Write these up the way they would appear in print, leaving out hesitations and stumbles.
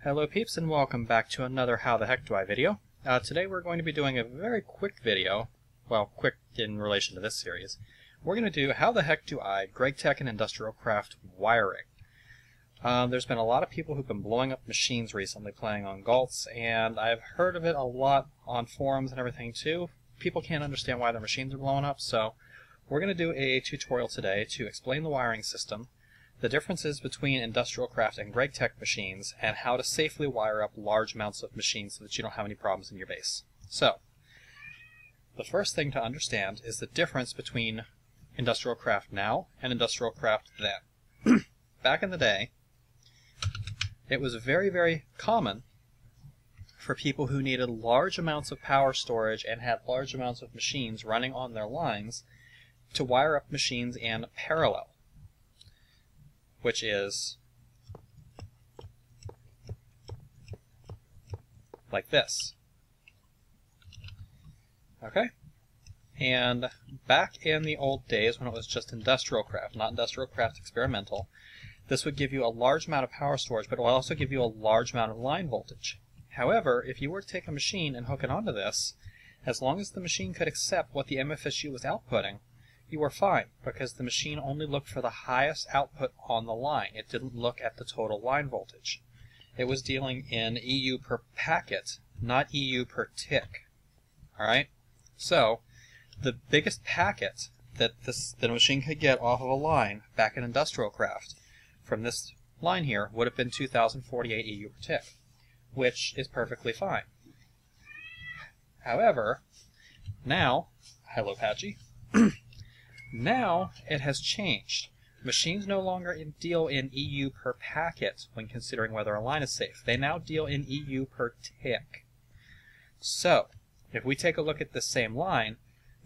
Hello peeps, and welcome back to another How the Heck Do I video. Today we're going to be doing a very quick video, well, quick in relation to this series. We're going to do How the Heck Do I Gregtech and Industrial Craft Wiring. There's been a lot of people who've been blowing up machines recently playing on Galts, and I've heard of it a lot on forums and everything too. People can't understand why their machines are blowing up, so we're going to do a tutorial today to explain the wiring system, the differences between Industrial Craft and Gregtech machines, and how to safely wire up large amounts of machines so that you don't have any problems in your base. So, the first thing to understand is the difference between Industrial Craft now and Industrial Craft then. Back in the day, it was very, very common for people who needed large amounts of power storage and had large amounts of machines running on their lines to wire up machines in parallel, which is like this. Okay? And back in the old days when it was just Industrial Craft, not Industrial Craft Experimental, this would give you a large amount of power storage, but it will also give you a large amount of line voltage. However, if you were to take a machine and hook it onto this, as long as the machine could accept what the MFSU was outputting, you were fine, because the machine only looked for the highest output on the line. It didn't look at the total line voltage. It was dealing in EU per packet, not EU per tick. Alright? So, the biggest packet that the machine could get off of a line back in Industrial Craft from this line here would have been 2048 EU per tick, which is perfectly fine. However, now, hello Patchy, now it has changed. Machines no longer deal in EU per packet when considering whether a line is safe. They now deal in EU per tick. So, if we take a look at this same line,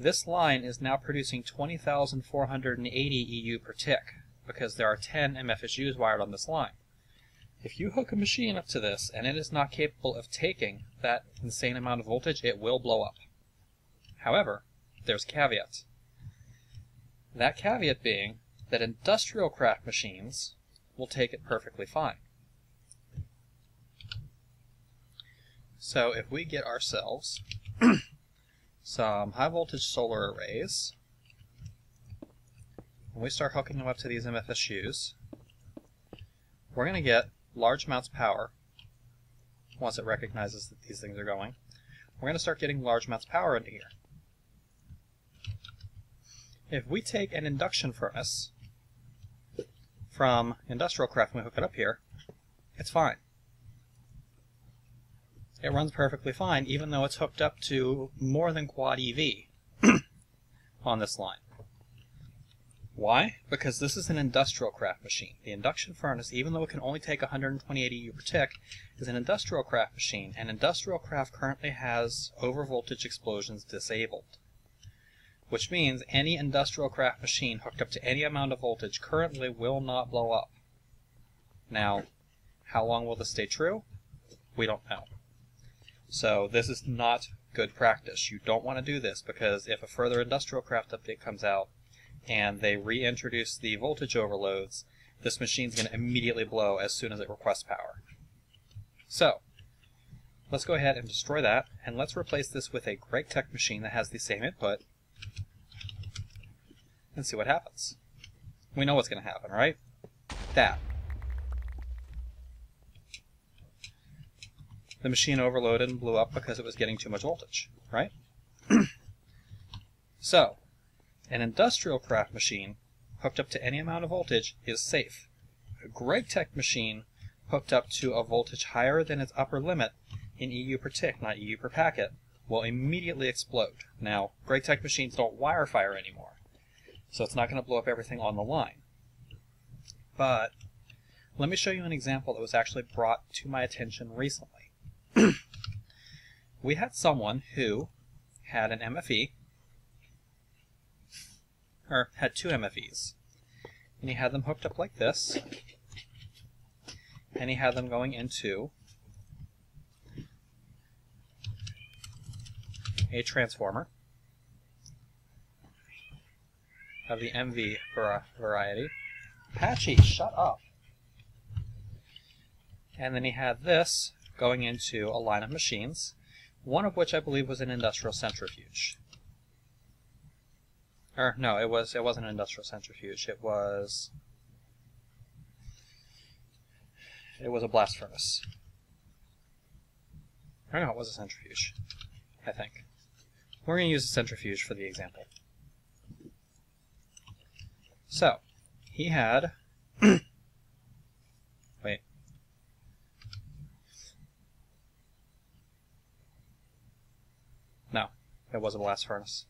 this line is now producing 20,480 EU per tick, because there are 10 MFSUs wired on this line. If you hook a machine up to this and it is not capable of taking that insane amount of voltage, it will blow up. However, there's a caveat. That caveat being that Industrial Craft machines will take it perfectly fine. So if we get ourselves some high voltage solar arrays, and we start hooking them up to these MFSUs, we're going to get large amounts of power once it recognizes that these things are going. We're going to start getting large amounts of power into here. If we take an induction furnace from Industrial Craft and we hook it up here, it's fine. It runs perfectly fine, even though it's hooked up to more than quad EV on this line. Why? Because this is an Industrial Craft machine. The induction furnace, even though it can only take 128 EU per tick, is an Industrial Craft machine, and Industrial Craft currently has overvoltage explosions disabled. Which means any Industrial Craft machine hooked up to any amount of voltage currently will not blow up. Now, how long will this stay true? We don't know. So this is not good practice. You don't want to do this, because if a further Industrial Craft update comes out and they reintroduce the voltage overloads, this machine's going to immediately blow as soon as it requests power. So, let's go ahead and destroy that, and let's replace this with a Gregtech machine that has the same input, and see what happens. We know what's going to happen, right? That. The machine overloaded and blew up because it was getting too much voltage, right? So, an Industrial Craft machine hooked up to any amount of voltage is safe. A Gregtech machine hooked up to a voltage higher than its upper limit in EU per tick, not EU per packet, will immediately explode. Now, Gregtech machines don't wire fire anymore, so it's not going to blow up everything on the line. But let me show you an example that was actually brought to my attention recently. We had someone who had an MFE, or had two MFEs, and he had them hooked up like this, and he had them going into a transformer of the MV variety. Patchy, shut up. And then he had this going into a line of machines, one of which I believe was an industrial centrifuge. Or no, it wasn't an industrial centrifuge. It was a blast furnace. Or no, it was a centrifuge, I think. We're going to use a centrifuge for the example. So, he had... Wait. No, it was a blast furnace.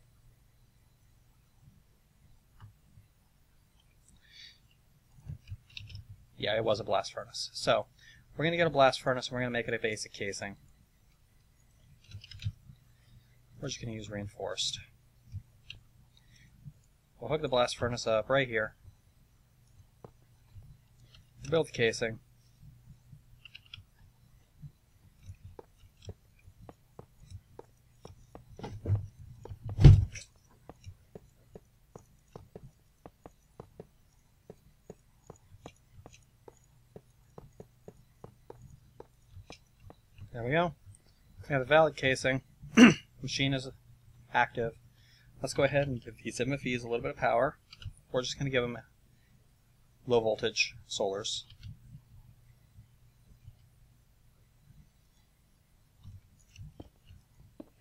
Yeah, it was a blast furnace. So, we're going to get a blast furnace and we're going to make it a basic casing. We're just going to use reinforced. We'll hook the blast furnace up right here. Build the casing. There we go. We have a valid casing. Machine is active. Let's go ahead and give these MFEs a little bit of power. We're just going to give them low voltage solars.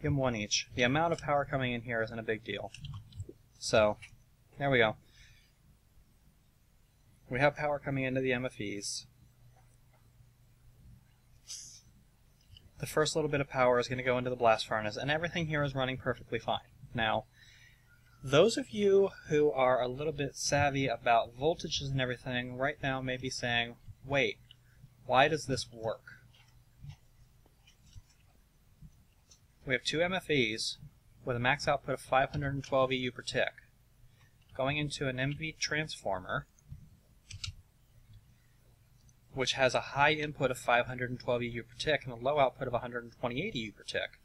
Give them one each. The amount of power coming in here isn't a big deal. So, there we go. We have power coming into the MFEs. The first little bit of power is going to go into the blast furnace, and everything here is running perfectly fine. Now, those of you who are a little bit savvy about voltages and everything right now may be saying, wait, why does this work? We have two MFEs with a max output of 512 EU per tick going into an MV transformer which has a high input of 512 EU per tick and a low output of 128 EU per tick.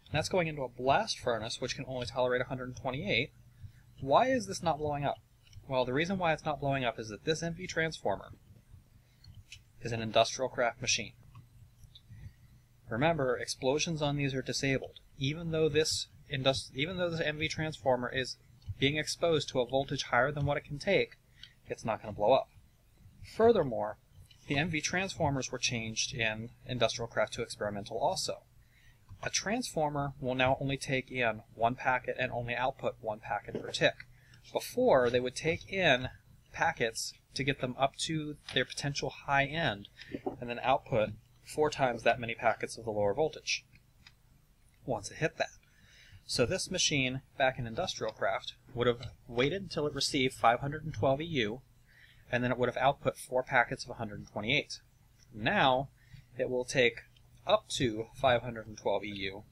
And that's going into a blast furnace which can only tolerate 128. Why is this not blowing up? Well, the reason why it's not blowing up is that this MV transformer is an industrial craft machine. Remember, explosions on these are disabled. Even though this MV transformer is being exposed to a voltage higher than what it can take, it's not going to blow up. Furthermore, the MV transformers were changed in industrial craft to experimental also. A transformer will now only take in one packet and only output one packet per tick. Before, they would take in packets to get them up to their potential high end and then output 4 times that many packets of the lower voltage once it hit that. So this machine back in industrial craft would have waited until it received 512 EU and then it would have output 4 packets of 128. Now it will take up to 512 EU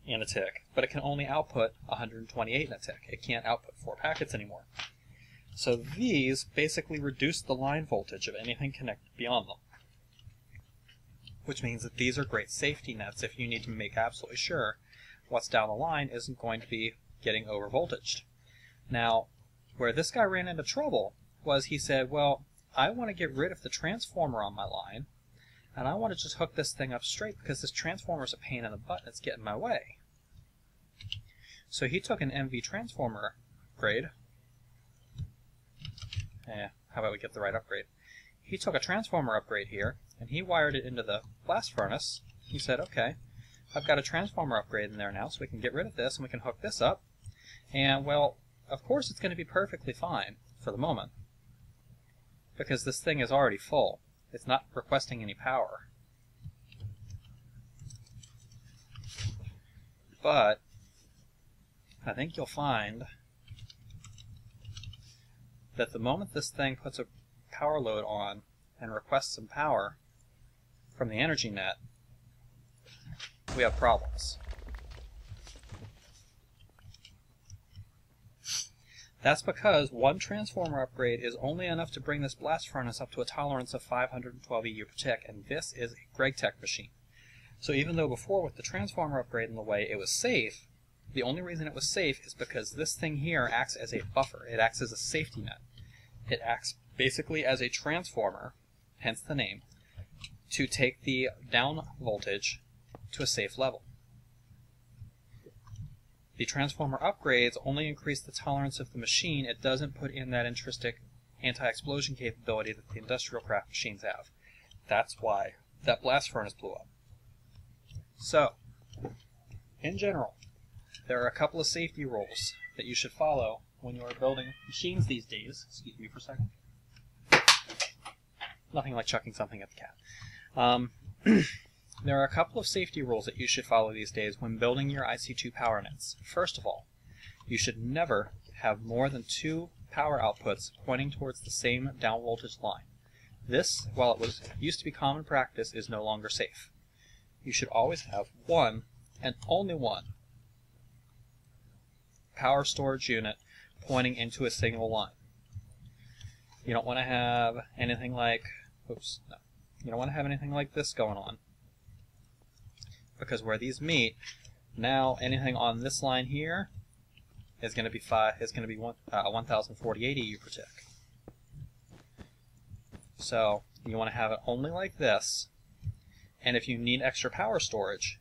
in a tick, but it can only output 128 in a tick. It can't output 4 packets anymore. So these basically reduce the line voltage of anything connected beyond them, which means that these are great safety nets if you need to make absolutely sure what's down the line isn't going to be getting overvoltaged. Now, where this guy ran into trouble was he said, well, I want to get rid of the transformer on my line, and I want to just hook this thing up straight because this transformer is a pain in the butt and it's getting in my way. So he took an MV transformer upgrade. How about we get the right upgrade? He took a transformer upgrade here, and he wired it into the blast furnace. He said, okay, I've got a transformer upgrade in there now, so we can get rid of this and we can hook this up. And, well, of course it's going to be perfectly fine for the moment, because this thing is already full. It's not requesting any power. But I think you'll find that the moment this thing puts a power load on and requests some power from the energy net, we have problems. That's because one transformer upgrade is only enough to bring this blast furnace up to a tolerance of 512 EU per tick, and this is a Gregtech machine. So even though before with the transformer upgrade in the way it was safe, the only reason it was safe is because this thing here acts as a buffer. It acts as a safety net. It acts basically as a transformer, hence the name, to take the down voltage to a safe level. The transformer upgrades only increase the tolerance of the machine. It doesn't put in that intrinsic anti-explosion capability that the industrial craft machines have. That's why that blast furnace blew up. So, in general, there are a couple of safety rules that you should follow when you are building machines these days. Excuse me for a second. Nothing like chucking something at the cat. There are a couple of safety rules that you should follow these days when building your IC2 power nets. First of all, you should never have more than 2 power outputs pointing towards the same down voltage line. This, while it used to be common practice, is no longer safe. You should always have one and only one power storage unit pointing into a single line. You don't want to have anything like, you don't want to have anything like this going on, because where these meet, now anything on this line here is going to be 1048 EU per tick. So you want to have it only like this, and if you need extra power storage,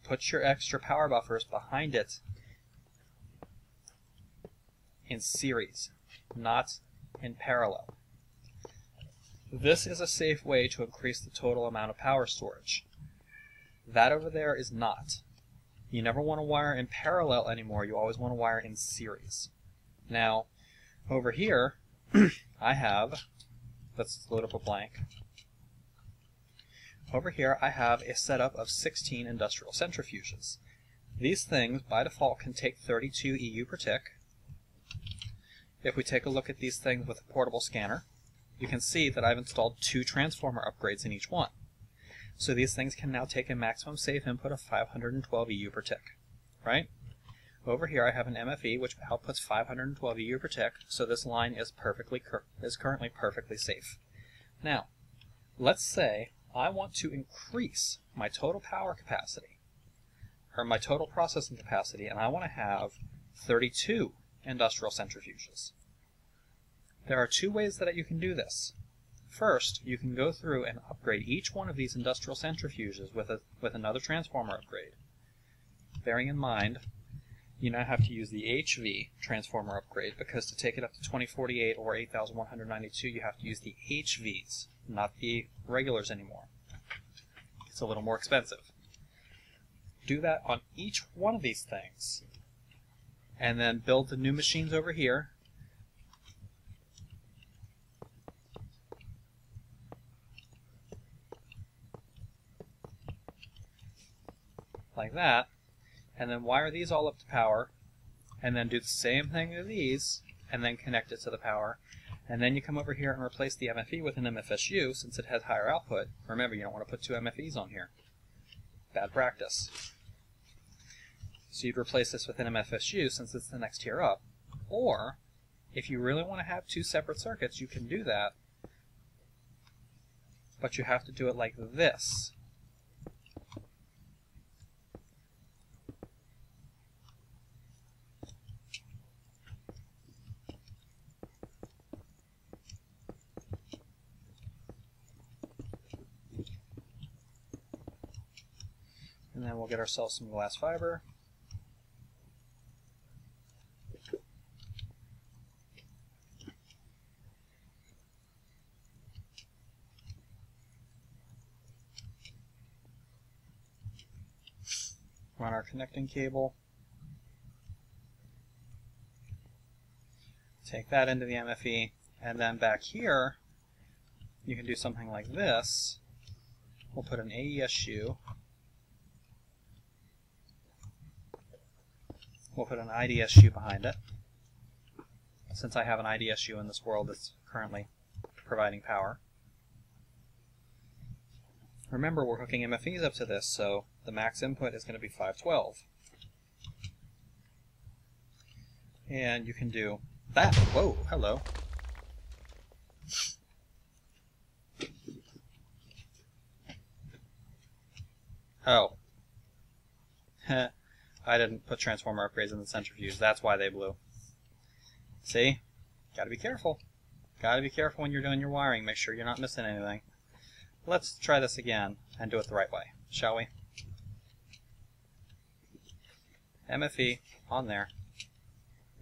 put your extra power buffers behind it in series, not in parallel. This is a safe way to increase the total amount of power storage. That over there is not. You never want to wire in parallel anymore. You always want to wire in series. Now, over here, I have, let's load up a blank. Over here, I have a setup of 16 industrial centrifuges. These things, by default, can take 32 EU per tick. If we take a look at these things with a portable scanner, you can see that I've installed 2 transformer upgrades in each one. So these things can now take a maximum safe input of 512 EU per tick, right? Over here I have an MFE which outputs 512 EU per tick, so this line is currently perfectly safe. Now, let's say I want to increase my total power capacity, or my total processing capacity, and I want to have 32 industrial centrifuges. There are 2 ways that you can do this. First, you can go through and upgrade each one of these industrial centrifuges with another transformer upgrade. Bearing in mind, you now have to use the HV transformer upgrade, because to take it up to 2048 or 8192, you have to use the HVs, not the regulars anymore. It's a little more expensive. Do that on each one of these things, and then build the new machines over here. Like that, and then wire these all up to power, and then do the same thing to these, and then connect it to the power, and then you come over here and replace the MFE with an MFSU since it has higher output. Remember, you don't want to put 2 MFEs on here. Bad practice. So you'd replace this with an MFSU since it's the next tier up. Or, if you really want to have 2 separate circuits, you can do that, but you have to do it like this. And then we'll get ourselves some glass fiber. Run our connecting cable. Take that into the MFE, and then back here you can do something like this. We'll put an AESU. We'll put an IDSU behind it, since I have an IDSU in this world that's currently providing power. Remember, we're hooking MFEs up to this, so the max input is going to be 512. And you can do that. Whoa, hello. Oh. I didn't put transformer upgrades in the centrifuge. That's why they blew. See? Gotta be careful. Gotta be careful when you're doing your wiring. Make sure you're not missing anything. let's try this again and do it the right way, shall we? MFE on there.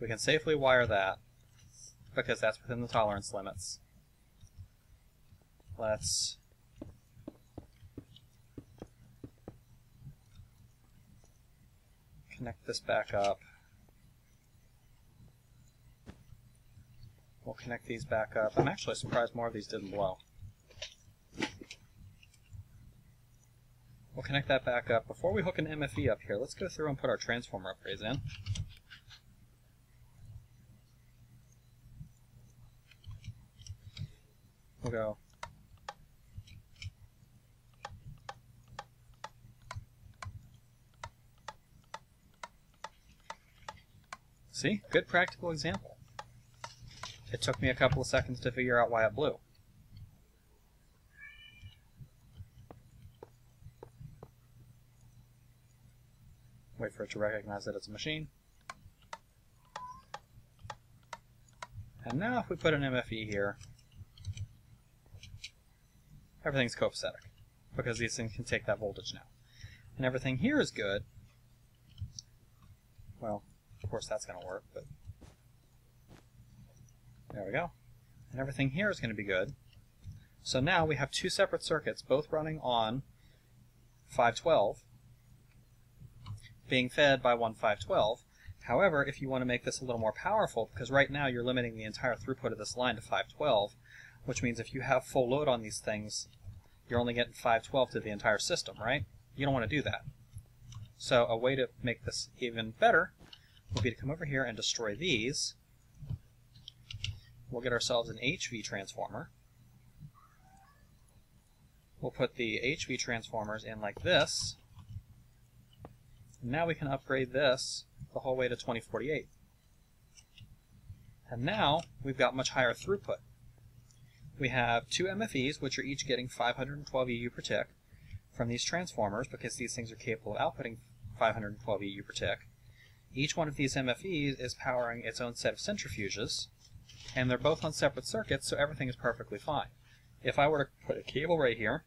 We can safely wire that because that's within the tolerance limits. Let's connect this back up. We'll connect these back up. I'm actually surprised more of these didn't blow. We'll connect that back up. Before we hook an MFE up here, let's go through and put our transformer upgrades in. We'll go see? Good practical example. It took me a couple of seconds to figure out why it blew. Wait for it to recognize that it's a machine. And now if we put an MFE here, everything's copacetic, because these things can take that voltage now. And everything here is good. Well, of course that's going to work, but there we go. And everything here is going to be good. So now we have two separate circuits, both running on 512, being fed by one 512. However, if you want to make this a little more powerful, because right now you're limiting the entire throughput of this line to 512, which means if you have full load on these things, you're only getting 512 to the entire system, right? You don't want to do that. So a way to make this even better would be to come over here and destroy these. We'll get ourselves an HV transformer. We'll put the HV transformers in like this. Now we can upgrade this the whole way to 2048. And now we've got much higher throughput. We have two MFEs, which are each getting 512 EU per tick from these transformers, because these things are capable of outputting 512 EU per tick. Each one of these MFEs is powering its own set of centrifuges, and they're both on separate circuits, so everything is perfectly fine. If I were to put a cable right here,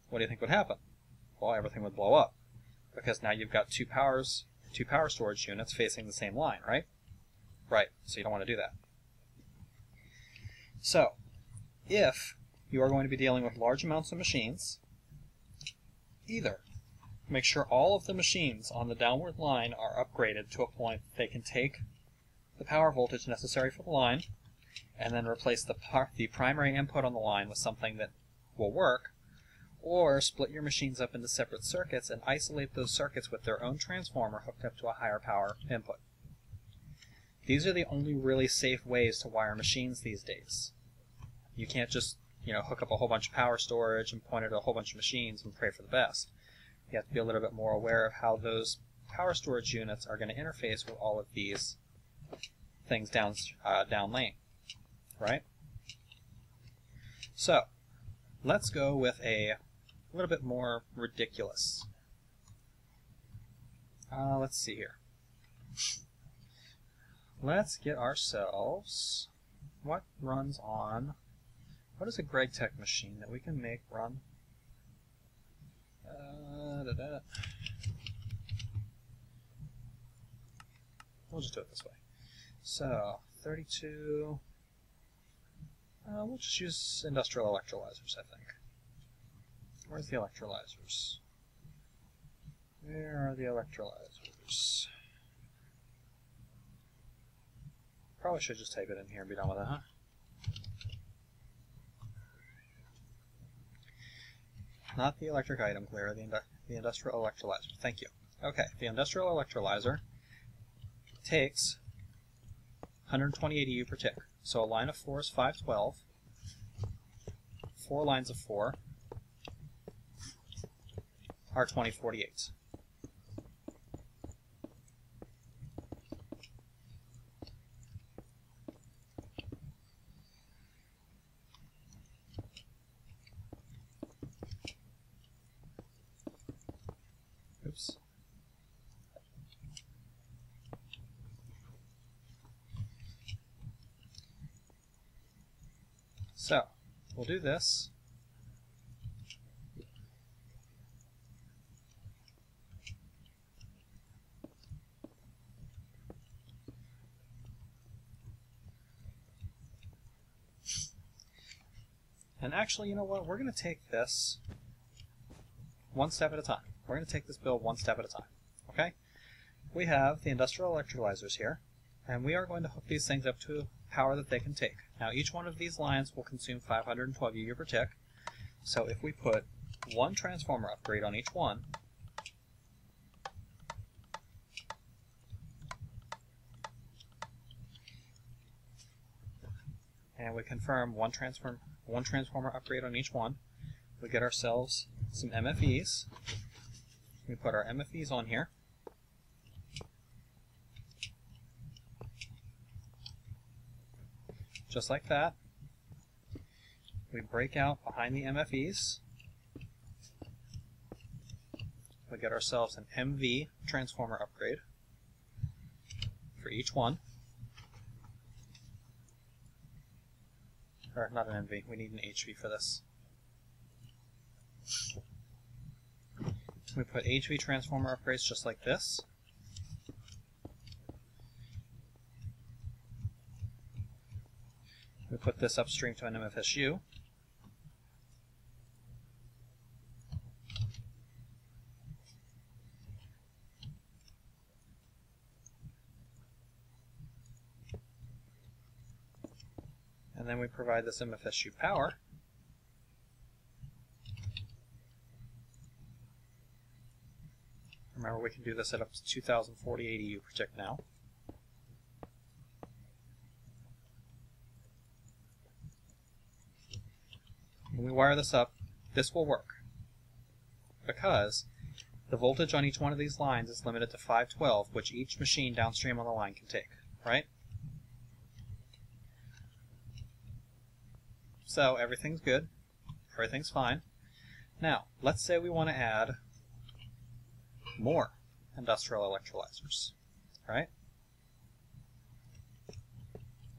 what do you think would happen? Well, everything would blow up, because now you've got two power storage units facing the same line, right? Right, so you don't want to do that. So, if you are going to be dealing with large amounts of machines, either make sure all of the machines on the downward line are upgraded to a point that they can take the power voltage necessary for the line, and then replace the primary input on the line with something that will work, or split your machines up into separate circuits and isolate those circuits with their own transformer hooked up to a higher power input. These are the only really safe ways to wire machines these days. You can't just, hook up a whole bunch of power storage and point it at a whole bunch of machines and pray for the best. You have to be a little bit more aware of how those power storage units are going to interface with all of these things down lane, right? So, let's go with a little bit more ridiculous. Let's see here. Let's get ourselves, what runs on, what is a Gregtech machine that we can make run? We'll just do it this way. So, 32, we'll just use industrial electrolyzers, I think. Where's the electrolyzers? Where are the electrolyzers? Probably should just type it in here and be done with it, huh? Not the electric item clearer, the industrial electrolyzer. Thank you. Okay, the industrial electrolyzer takes 128 EU per tick. So a line of 4 is 512. 4 lines of 4 are 2048. Oops. So, we'll do this. And actually, you know what? We're going to take this one step at a time. We're going to take this build one step at a time. Okay? We have the industrial electrolyzers here, and we are going to hook these things up to power that they can take. Now, each one of these lines will consume 512 UU per tick. So if we put one transformer upgrade on each one, and we confirm one transformer upgrade on each one, we get ourselves some MFEs. We put our MFEs on here. Just like that. We break out behind the MFEs. We get ourselves an MV transformer upgrade for each one. Or not an MV, we need an HV for this. We put HV transformer upgrades just like this. We put this upstream to an MFSU. And then we provide this MFSU power. Remember, we can do this at up to 2040 ADU per tick now. When we wire this up, this will work, because the voltage on each one of these lines is limited to 512, which each machine downstream on the line can take, right? So everything's good, everything's fine. Now, let's say we want to add more industrial electrolyzers, right?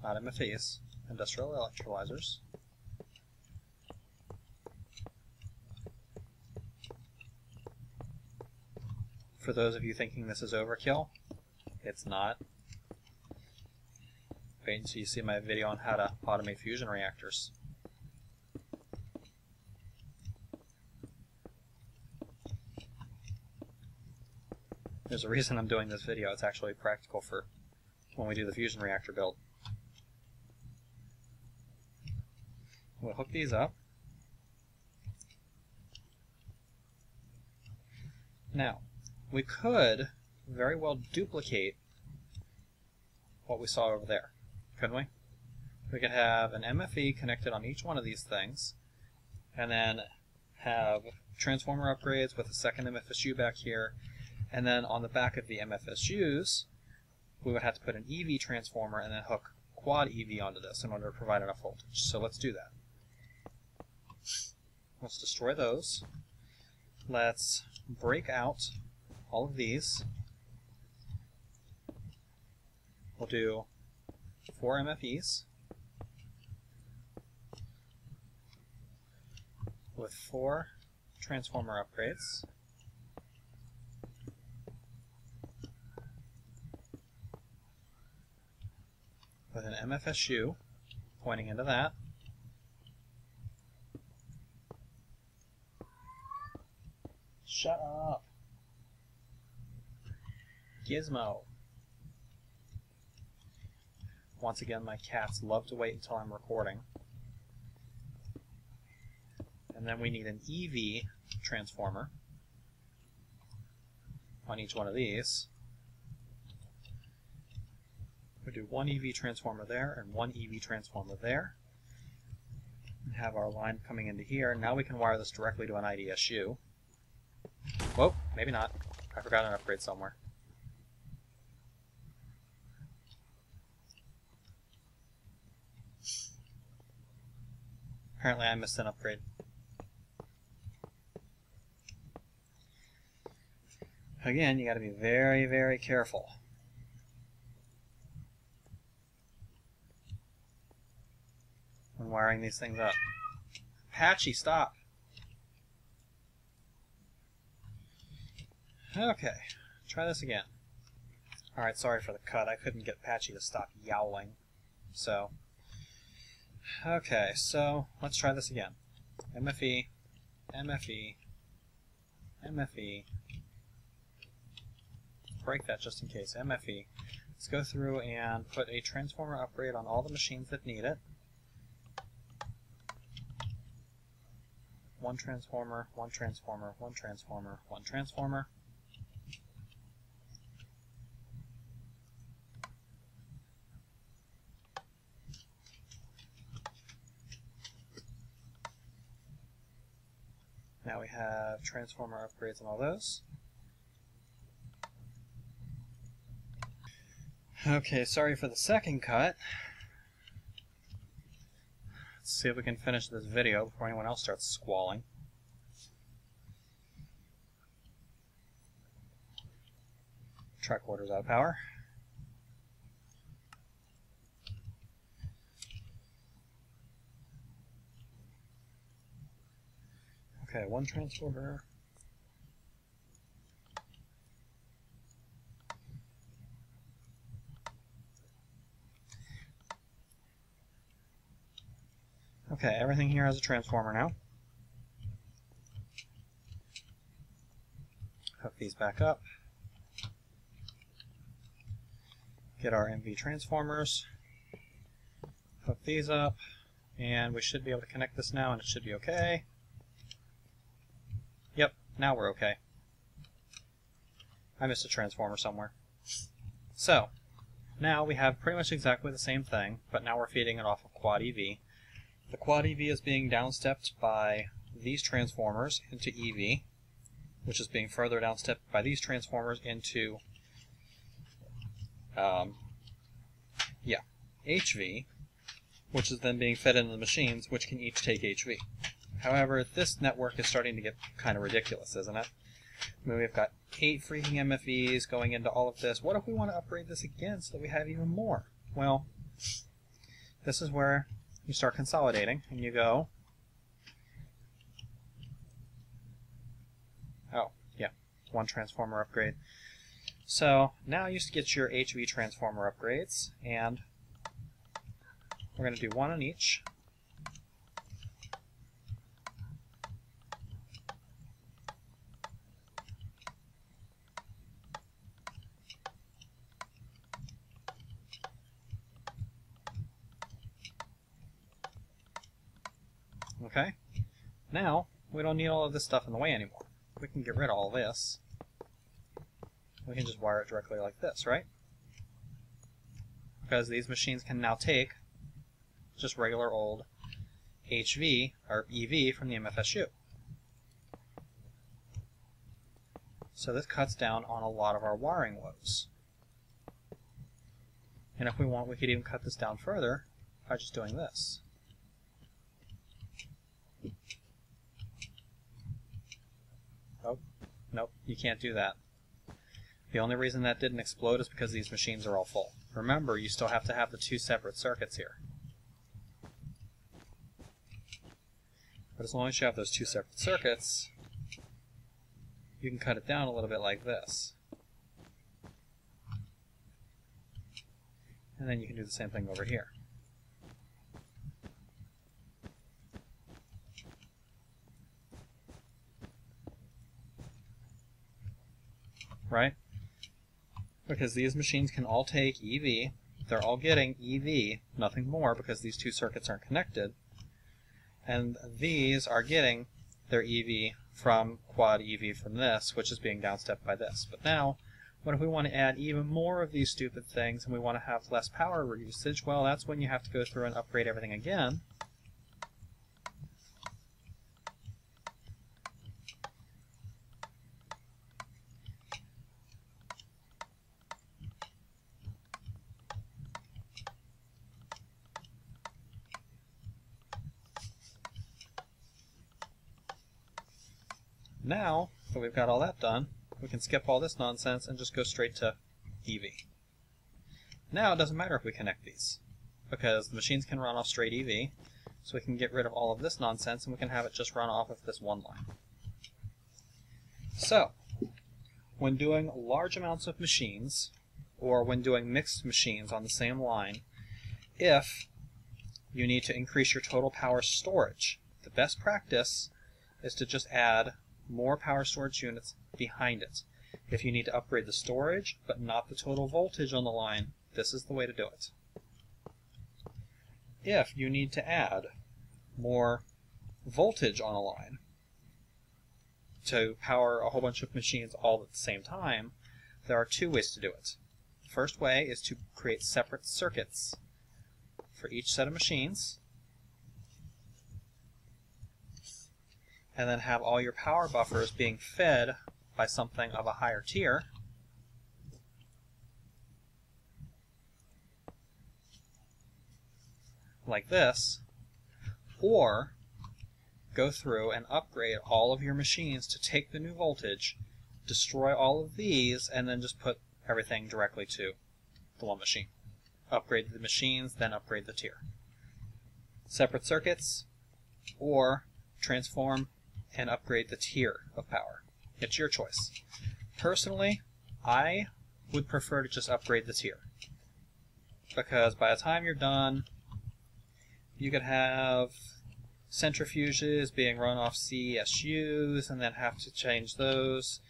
Not MFEs, industrial electrolyzers. For those of you thinking this is overkill, it's not. Wait until you see my video on how to automate fusion reactors. There's a reason I'm doing this video. It's actually practical for when we do the fusion reactor build. We'll hook these up. Now, we could very well duplicate what we saw over there, couldn't we? We could have an MFE connected on each one of these things, and then have transformer upgrades with a second MFSU back here, and then on the back of the MFSUs, we would have to put an EV transformer and then hook quad EV onto this in order to provide enough voltage. So let's do that. Let's destroy those. Let's break out all of these. We'll do 4 MFEs with 4 transformer upgrades. With an MFSU pointing into that. Shut up! Gizmo. Once again, my cats love to wait until I'm recording. And then we need an EV transformer on each one of these. We do 1 EV transformer there and 1 EV transformer there. And have our line coming into here. Now we can wire this directly to an IDSU. Whoa, maybe not. I forgot an upgrade somewhere. Apparently I missed an upgrade. Again, you got to be very, very careful. When wiring these things up. Patchy, stop! Okay, try this again. Alright, sorry for the cut. I couldn't get Patchy to stop yowling. So, Okay, so let's try this again. MFE, MFE, MFE. Break that just in case. MFE. Let's go through and put a transformer upgrade on all the machines that need it. One transformer, one transformer, one transformer, one transformer. Now we have transformer upgrades on all those. Okay, sorry for the second cut. Let's see if we can finish this video before anyone else starts squalling. Tricorder's out of power. Okay, one transformer. Okay, everything here has a transformer now. Hook these back up. Get our MV transformers. Hook these up. And we should be able to connect this now and it should be okay. Yep, now we're okay. I missed a transformer somewhere. So, now we have pretty much exactly the same thing, but now we're feeding it off of quad EV. The quad EV is being downstepped by these transformers into EV, which is being further downstepped by these transformers into HV, which is then being fed into the machines, which can each take HV. However, this network is starting to get kind of ridiculous, isn't it? I mean, we've got 8 freaking MFEs going into all of this. What if we want to upgrade this again so that we have even more? Well, this is where you start consolidating, and you go, oh, yeah, one transformer upgrade. So now you get your HV transformer upgrades, and we're going to do one on each. Okay, now we don't need all of this stuff in the way anymore. We can get rid of all this. We can just wire it directly like this, right? Because these machines can now take just regular old HV, or EV, from the MFSU. So this cuts down on a lot of our wiring woes. And if we want, we could even cut this down further by just doing this. Oh, nope, you can't do that. The only reason that didn't explode is because these machines are all full. Remember, you still have to have the 2 separate circuits here. But as long as you have those 2 separate circuits, you can cut it down a little bit like this. And then you can do the same thing over here. Right? Because these machines can all take EV. They're all getting EV, nothing more, because these 2 circuits aren't connected. And these are getting their EV from quad EV from this, which is being downstepped by this. But now, what if we want to add even more of these stupid things and we want to have less power usage? Well, that's when you have to go through and upgrade everything again. Now that we've got all that done, we can skip all this nonsense and just go straight to EV. Now it doesn't matter if we connect these, because the machines can run off straight EV, so we can get rid of all of this nonsense and we can have it just run off of this one line. So, when doing large amounts of machines, or when doing mixed machines on the same line, if you need to increase your total power storage. The best practice is to just add more power storage units behind it. If you need to upgrade the storage, but not the total voltage on the line, this is the way to do it. If you need to add more voltage on a line to power a whole bunch of machines all at the same time, there are two ways to do it. The first way is to create separate circuits for each set of machines, and then have all your power buffers being fed by something of a higher tier, like this, or go through and upgrade all of your machines to take the new voltage, destroy all of these, and then just put everything directly to the one machine. Upgrade the machines, then upgrade the tier. Separate circuits, or transform and upgrade the tier of power. It's your choice. Personally, I would prefer to just upgrade the tier, because by the time you're done, you could have centrifuges being run off CSUs and then have to change those.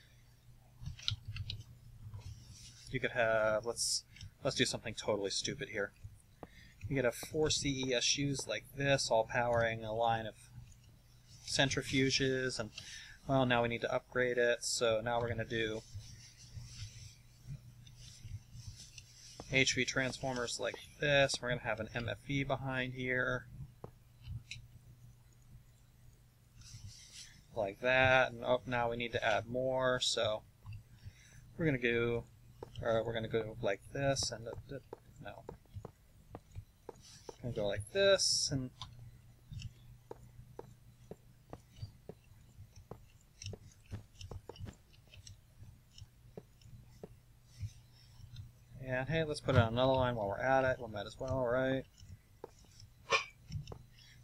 You could have, let's do something totally stupid here. You could have 4 CESUs like this, all powering a line of centrifuges, and well, now we need to upgrade it, so now we're going to do HV transformers like this. We're going to have an MFV behind here, like that, and oh, now we need to add more, so we're going to go like this, and no, we're going to go like this, and hey, let's put it on another line while we're at it. We might as well, right?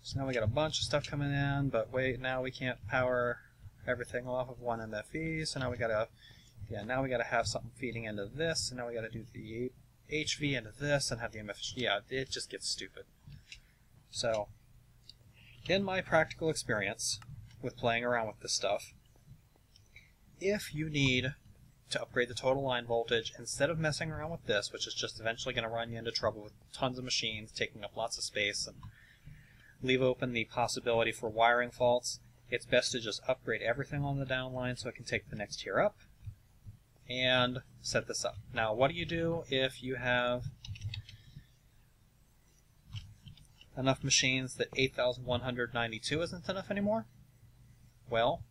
So now we got a bunch of stuff coming in, but wait, now we can't power everything off of one MFE, so now we gotta, now we gotta have something feeding into this, and now we gotta do the HV into this and have the MFE. Yeah, it just gets stupid. So, in my practical experience with playing around with this stuff, if you need to upgrade the total line voltage, instead of messing around with this, which is just eventually going to run you into trouble with tons of machines taking up lots of space and leave open the possibility for wiring faults, it's best to just upgrade everything on the downline so it can take the next tier up and set this up. Now, what do you do if you have enough machines that 8192 isn't enough anymore? Well,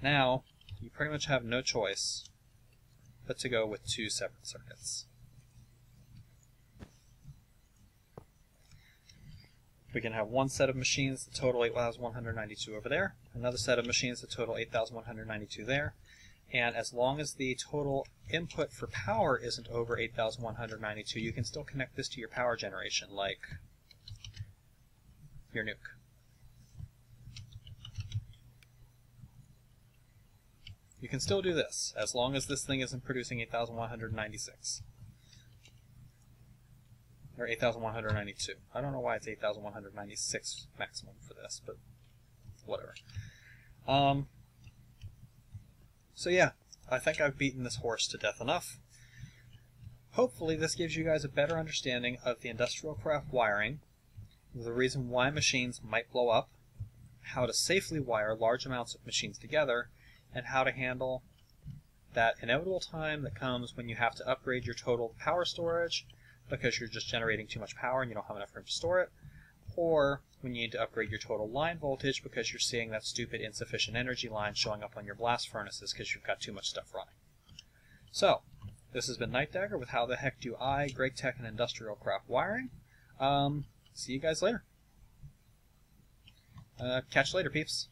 now you pretty much have no choice but to go with 2 separate circuits. We can have one set of machines that total 8192 over there, another set of machines that total 8192 there, and as long as the total input for power isn't over 8192, you can still connect this to your power generation, like your nuke. You can still do this, as long as this thing isn't producing 8196. Or 8192. I don't know why it's 8196 maximum for this, but whatever. So yeah, I think I've beaten this horse to death enough. Hopefully this gives you guys a better understanding of the industrial craft wiring, the reason why machines might blow up, how to safely wire large amounts of machines together, and how to handle that inevitable time that comes when you have to upgrade your total power storage because you're just generating too much power and you don't have enough room to store it, or when you need to upgrade your total line voltage because you're seeing that stupid insufficient energy line showing up on your blast furnaces because you've got too much stuff running. So, this has been Night Dagger with How the Heck Do I, Gregtech, and Industrial Craft Wiring. See you guys later. Catch you later, peeps.